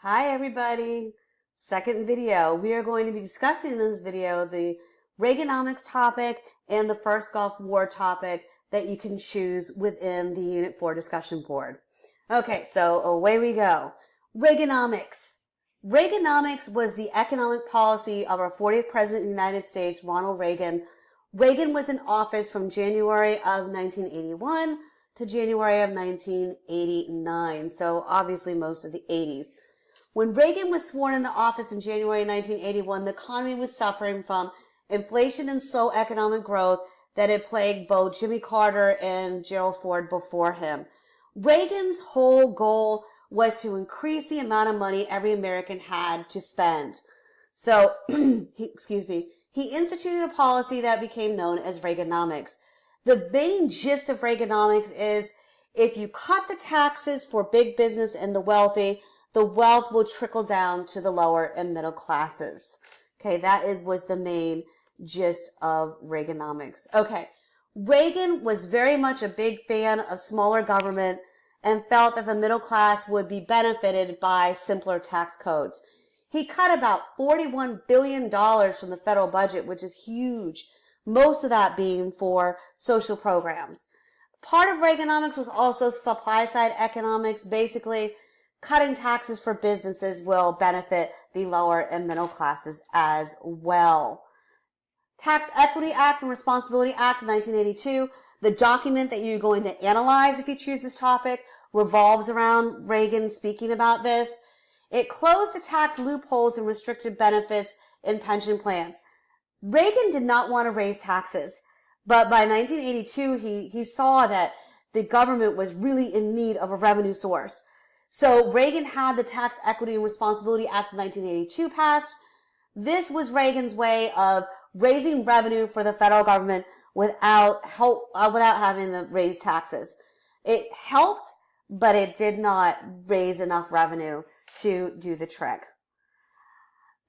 Hi everybody! Second video. We are going to be discussing in this video the Reaganomics topic and the first Gulf War topic that you can choose within the Unit 4 discussion board. Okay, so away we go. Reaganomics. Reaganomics was the economic policy of our 40th President of the United States, Ronald Reagan. Reagan was in office from January of 1981 to January of 1989, so obviously most of the 80s. When Reagan was sworn into office in January 1981, the economy was suffering from inflation and slow economic growth that had plagued both Jimmy Carter and Gerald Ford before him. Reagan's whole goal was to increase the amount of money every American had to spend. So, he instituted a policy that became known as Reaganomics. The main gist of Reaganomics is if you cut the taxes for big business and the wealthy, the wealth will trickle down to the lower and middle classes. Okay, was the main gist of Reaganomics. Okay, Reagan was very much a big fan of smaller government and felt that the middle class would be benefited by simpler tax codes. He cut about $41 billion from the federal budget, which is huge, most of that being for social programs. Part of Reaganomics was also supply side economics. Basically, cutting taxes for businesses will benefit the lower and middle classes as well. Tax Equity Act and Responsibility Act of 1982, the document that you're going to analyze if you choose this topic, revolves around Reagan speaking about this. It closed the tax loopholes and restricted benefits in pension plans. Reagan did not want to raise taxes, but by 1982, he saw that the government was really in need of a revenue source. So Reagan had the Tax Equity and Responsibility Act of 1982 passed. This was Reagan's way of raising revenue for the federal government without having to raise taxes. It helped, but it did not raise enough revenue to do the trick.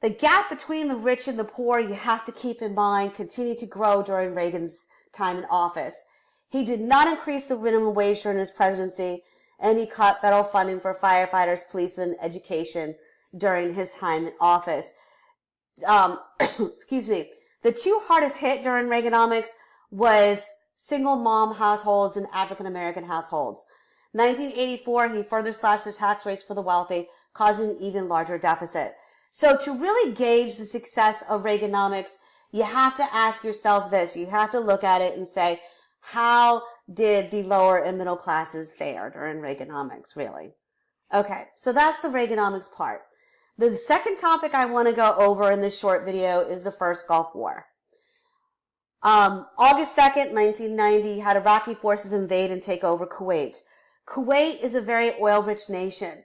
The gap between the rich and the poor, you have to keep in mind, continued to grow during Reagan's time in office. He did not increase the minimum wage during his presidency, and he cut federal funding for firefighters, policemen, education during his time in office. The two hardest hit during Reaganomics was single mom households and African American households. 1984, he further slashed the tax rates for the wealthy, causing an even larger deficit. So to really gauge the success of Reaganomics, you have to ask yourself this. You have to look at it and say, how did the lower and middle classes fare during Reaganomics, really? Okay, so that's the Reaganomics part. The second topic I want to go over in this short video is the first Gulf War. August 2nd, 1990, had Iraqi forces invade and take over Kuwait. Kuwait is a very oil-rich nation,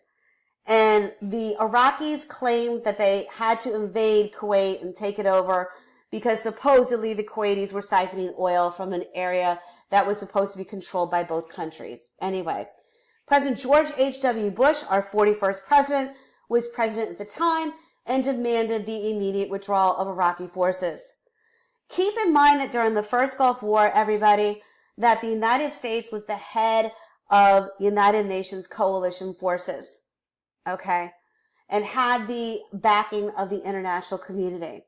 and the Iraqis claimed that they had to invade Kuwait and take it over because supposedly the Kuwaitis were siphoning oil from an area that was supposed to be controlled by both countries. Anyway, President George H.W. Bush, our 41st president, was president at the time and demanded the immediate withdrawal of Iraqi forces. Keep in mind that during the first Gulf War, everybody, that the United States was the head of United Nations coalition forces, okay, and had the backing of the international community.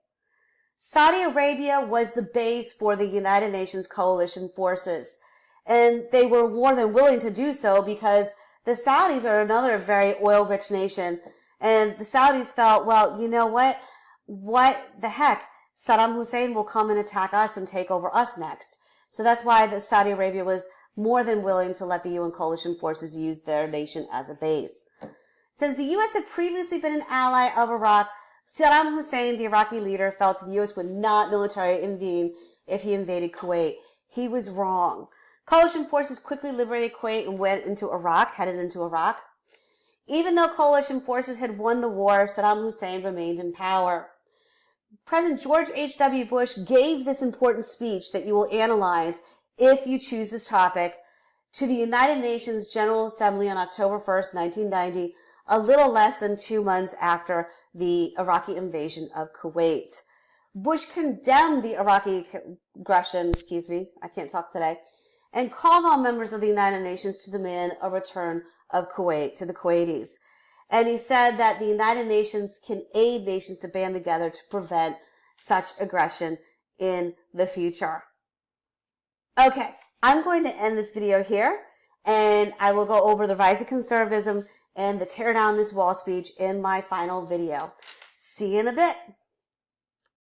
Saudi Arabia was the base for the United Nations coalition forces, and they were more than willing to do so because the Saudis are another very oil-rich nation, and the Saudis felt, well, you know what? What the heck? Saddam Hussein will come and attack us and take over us next. So that's why the Saudi Arabia was more than willing to let the UN coalition forces use their nation as a base. Since the U.S. had previously been an ally of Iraq, Saddam Hussein, the Iraqi leader, felt that the U.S. would not militarily intervene if he invaded Kuwait. He was wrong. Coalition forces quickly liberated Kuwait and headed into Iraq. Even though coalition forces had won the war, Saddam Hussein remained in power. President George H.W. Bush gave this important speech that you will analyze if you choose this topic to the United Nations General Assembly on October 1st, 1990, a little less than 2 months after the Iraqi invasion of Kuwait. Bush condemned the Iraqi aggression, and called on members of the United Nations to demand a return of Kuwait to the Kuwaitis. And he said that the United Nations can aid nations to band together to prevent such aggression in the future. Okay, I'm going to end this video here, and I will go over the rise of conservatism and the tear down this wall speech in my final video. See you in a bit.